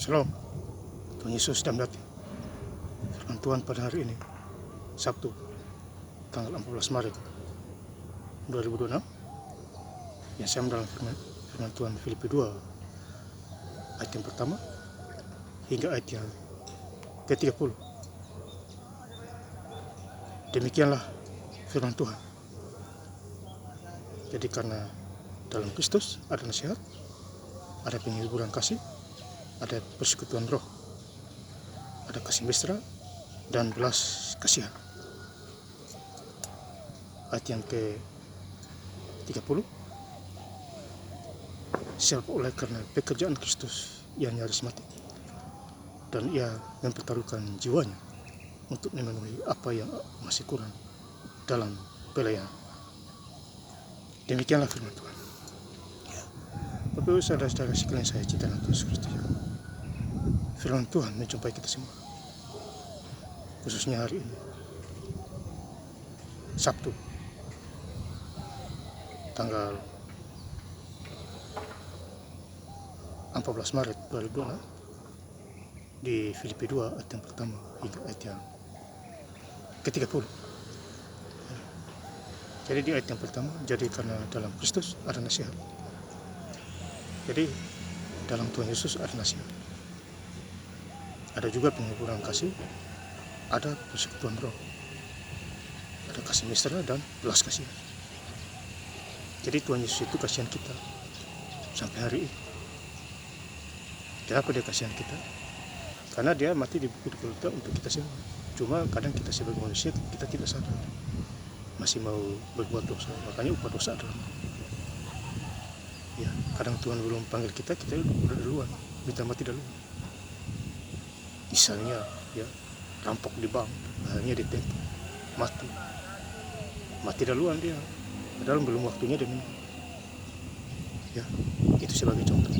Shalom, Tuhan Yesus dan berarti firman Tuhan pada hari ini, Sabtu, tanggal 14 Maret 2026, yang saya mendalam firman Tuhan Filipi 2, ayat yang pertama, hingga ayat yang ke-30. Demikianlah firman Tuhan. Jadi karena dalam Kristus ada nasihat, ada penghiburan kasih, ada persekutuan roh, ada kasih mesra, dan belas kasihan. Ayat yang ke-30, sebab oleh karena pekerjaan Kristus ia nyaris mati, dan ia mempertaruhkan jiwanya untuk memenuhi apa yang masih kurang dalam pelayanan. Demikianlah firman Tuhan. Bapak Ibu saudara-saudara sekalian, saya cinta dalam Yesus Kristus, firman Tuhan menjumpai kita semua, khususnya hari ini, Sabtu, tanggal 14 Maret 2026, di Filipi 2 ayat yang pertama hingga ayat yang ke-30. Jadi di ayat yang pertama, jadi karena dalam Kristus ada nasihat. Jadi dalam Tuhan Yesus ada nasihat. Ada juga penghiburan kasih, ada persekutuan roh, ada kasih mesra dan belas kasihan. Jadi Tuhan Yesus itu kasihan kita sampai hari ini. Kenapa dia kasihan kita? Karena dia mati di bukit Golgota untuk kita semua. Cuma kadang kita sebagai manusia kita tidak sadar, masih mau berbuat dosa. Makanya upah dosa adalah ya, kadang Tuhan belum panggil kita udah duluan minta mati duluan. Misalnya ya, rampok di bank, hanya ditembak, mati duluan dia, padahal belum waktunya dia meninggal. Ya, itu sebagai contoh.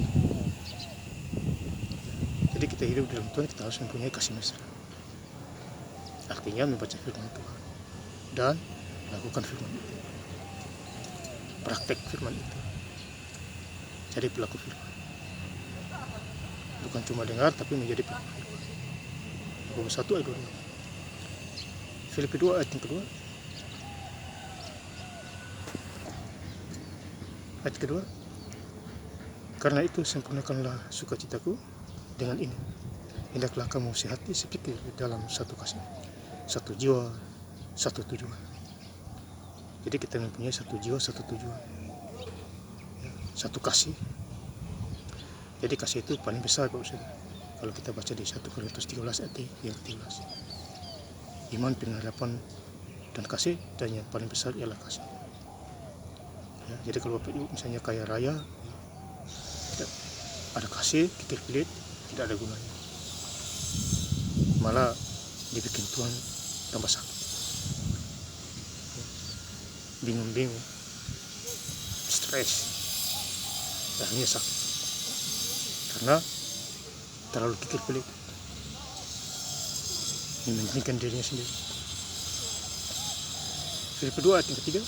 Jadi kita hidup dalam Tuhan, kita harus mempunyai kasih mesra. Artinya membaca firman Tuhan dan melakukan firman itu, praktek firman itu, jadi pelaku firman. Bukan cuma dengar tapi menjadi pelaku firman. Roma 1 ayat 2, Filipi 2 ayat yang kedua, ayat kedua, karena itu sempurnakanlah sukacitaku dengan ini, hendaklah kamu sehati sepikir dalam satu kasih, satu jiwa, satu tujuan. Jadi kita mempunyai satu jiwa, satu tujuan, ya, satu kasih. Jadi kasih itu paling besar, Bapak Saudara. Kalau kita baca di 1 Korintus 13 ayat yang 13, iman, pengharapan, dan kasih, dan yang paling besar ialah kasih. Ya, jadi kalau Bapak Ibu misalnya kaya raya, tidak ada kasih, kikir pelit, tidak ada gunanya. Malah dibikin Tuhan tambah sakit, bingung-bingung, stres, akhirnya sakit karena terlalu kikir pelit, mementingkan dirinya sendiri. Filipi 2 ayat yang ketiga,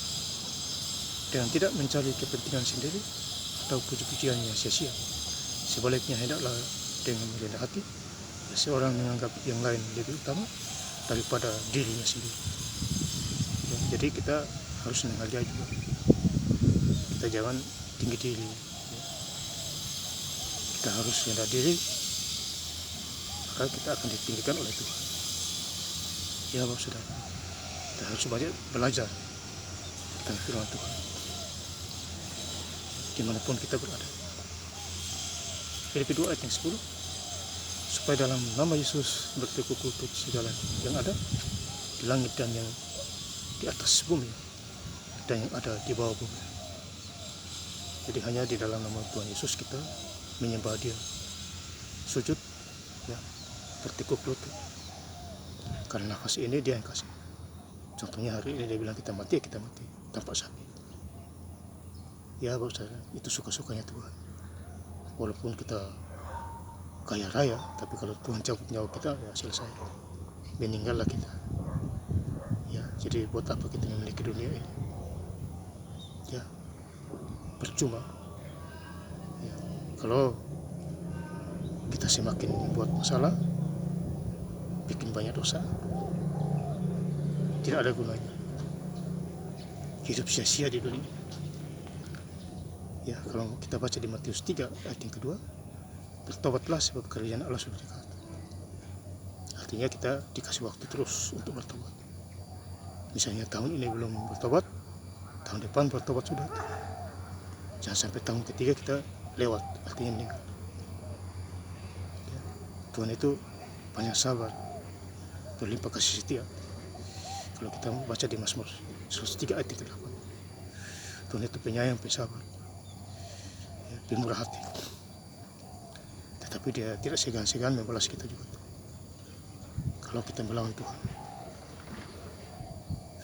dan tidak mencari kepentingan sendiri atau puji-pujian yang sia-sia. Sebaliknya hendaklah dengan rendah hati seorang menganggap yang lain lebih utama daripada dirinya sendiri. Ya, jadi kita harus menghargai juga. Kita jangan tinggi diri. Ya. Kita harus rendah diri, maka kita akan ditinggikan oleh Tuhan. Ya Bapak Saudara, kita harus banyak belajar tentang firman Tuhan dimanapun kita berada. Filipi 2 ayat yang 10, supaya dalam nama Yesus bertekuk lutut segala yang ada di langit dan yang di atas bumi dan yang ada di bawah bumi. Jadi hanya di dalam nama Tuhan Yesus kita menyembah Dia, sujud, ya, bertekuk lutut. Karena kasih ini Dia yang kasih. Contohnya hari ini dia bilang kita mati, ya kita mati tanpa sakit. Ya Bapak Saudara, itu suka-sukanya Tuhan. Walaupun kita kaya raya, tapi kalau Tuhan cabut nyawa kita, ya selesai, meninggallah kita. Ya, jadi buat apa kita memiliki dunia ini? Ya, percuma. Ya, kalau kita kita semakin buat masalah, bikin banyak dosa, tidak ada gunanya. Hidup sia-sia di dunia. Ya, kalau kita baca di Matius 3 ayat yang kedua, bertobatlah sebab kerajaan Allah sudah dekat. Artinya kita dikasih waktu terus untuk bertobat. Misalnya tahun ini belum bertobat, tahun depan bertobat sudah. Jangan sampai tahun ketiga kita lewat, artinya meninggal. Ya, Tuhan itu banyak sabar, berlimpah kasih setia. Kalau kita baca di Mazmur 103 ayat 8, Tuhan itu penyayang, pensabar, ya, pemurah hati. Tetapi dia tidak segan-segan membalas kita juga kalau kita melawan Tuhan.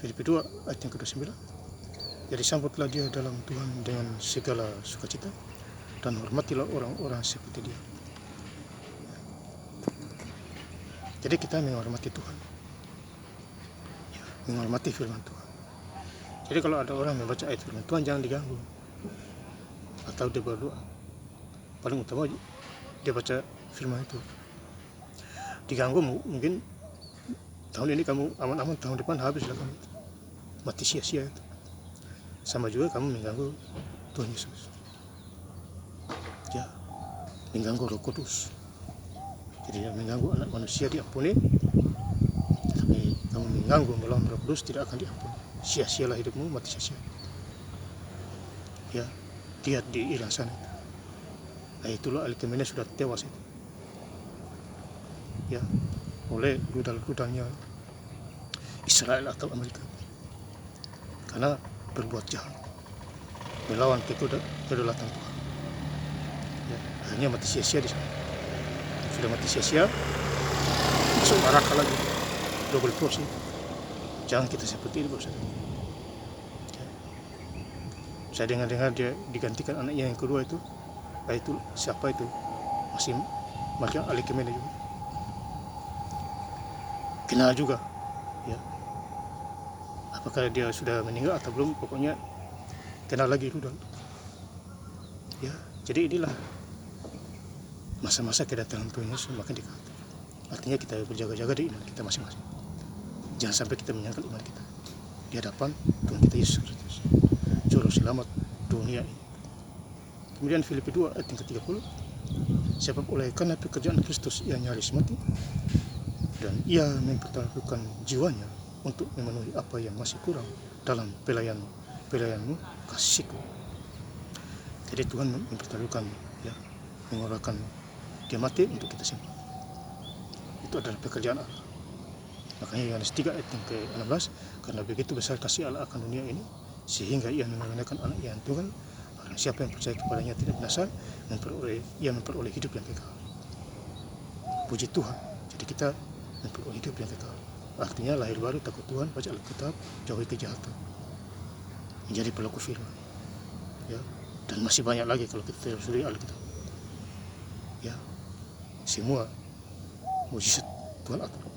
Filipi 2 ayat yang ke-9, jadi sambutlah dia dalam Tuhan dengan segala sukacita, dan hormatilah orang-orang seperti dia. Jadi kita menghormati Tuhan, ya, menghormati firman Tuhan. Jadi kalau ada orang membaca ayat firman Tuhan, jangan diganggu. Atau dia berdoa, paling utama dia baca firman itu. Diganggu mungkin tahun ini kamu aman-aman, tahun depan habislah kamu, mati sia-sia itu. Sama juga kamu mengganggu Tuhan Yesus, ya, mengganggu Roh Kudus. Jadi mengganggu anak manusia diampuni, tapi kamu mengganggu melawan Roh Kudus tidak akan diampuni. Sia-sialah hidupmu, mati sia-sia. Ya, lihat di Iran sana. Itulah Al-Khamenei sudah tewas itu. Ya, oleh rudal-rudalnya Israel atau Amerika, karena berbuat jahat, melawan kedaulatan Tuhan. Ya, akhirnya mati sia-sia di sana. Sudah mati sia-sia, masuk neraka lagi, double porsi. Jangan kita seperti ini, saudara. Ya. Saya dengar-dengar dia digantikan anaknya yang kedua itu siapa itu? Masih macam Al-Khamenei juga. Kenal juga, ya. Apakah dia sudah meninggal atau belum? Pokoknya kenal lagi rudal. Ya, jadi inilah masa-masa kedatangan Tuhan Yesus makin dekat. Artinya kita berjaga-jaga di iman kita masing-masing. Jangan sampai kita menyangkal iman kita di hadapan Tuhan kita Yesus Kristus, Juru Selamat dunia ini. Kemudian Filipi 2 ayat yang ke-30, sebab oleh karena pekerjaan Kristus ia nyaris mati, dan ia mempertaruhkan jiwanya untuk memenuhi apa yang masih kurang dalam pelayanmu kasihku. Jadi Tuhan mempertaruhkan, ya, mengorbankan dia mati untuk kita semua. Itu adalah pekerjaan Allah. Makanya Yohanes 3 ayat yang ke-16, karena begitu besar kasih Allah akan dunia ini, sehingga ia mengaruniakan anak yang tunggal, barang siapa yang percaya kepadanya tidak binasa, ia memperoleh hidup yang kekal. Puji Tuhan. Jadi kita memperoleh hidup yang kekal. Artinya lahir baru, takut Tuhan, baca Alkitab, jauhi kejahatan, menjadi pelaku firman. Ya, dan masih banyak lagi kalau kita telusuri Alkitab. Ya, semua mujizat Tuhan atur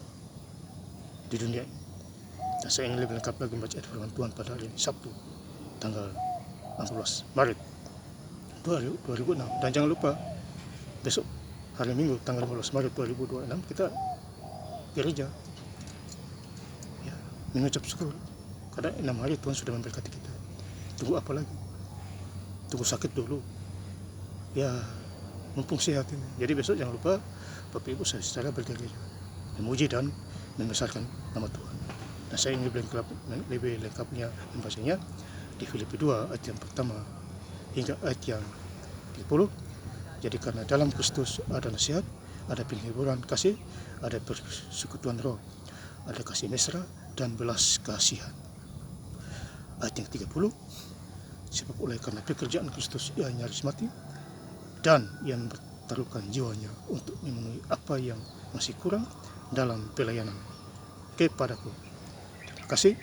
di dunia ini. Dan saya ingin lebih lengkap lagi membaca firman Tuhan pada hari ini, Sabtu, tanggal 16 Maret 2006. Dan jangan lupa, besok hari Minggu, tanggal 15 Maret 2026, kita gereja, ya, mengucap syukur karena 6 hari Tuhan sudah memberkati kita. Tunggu apa lagi? Tunggu sakit dulu, ya, mumpung sehat ini. Jadi besok jangan lupa Bapak Ibu secara bergereja, memuji dan membesarkan nama Tuhan. Dan saya ingin lebih lengkapnya membacanya di Filipi 2 ayat yang pertama hingga ayat yang 30. Jadi karena dalam Kristus ada nasihat, ada penghiburan kasih, ada persekutuan roh, ada kasih mesra dan belas kasihan. Ayat yang 30, sebab oleh karena pekerjaan Kristus ia nyaris mati, dan ia mempertaruhkan jiwanya untuk memenuhi apa yang masih kurang dalam pelayanan kepadaku. Terima kasih.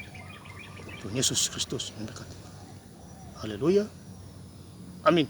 Tuhan Yesus Kristus memberkati. Haleluya. Amin.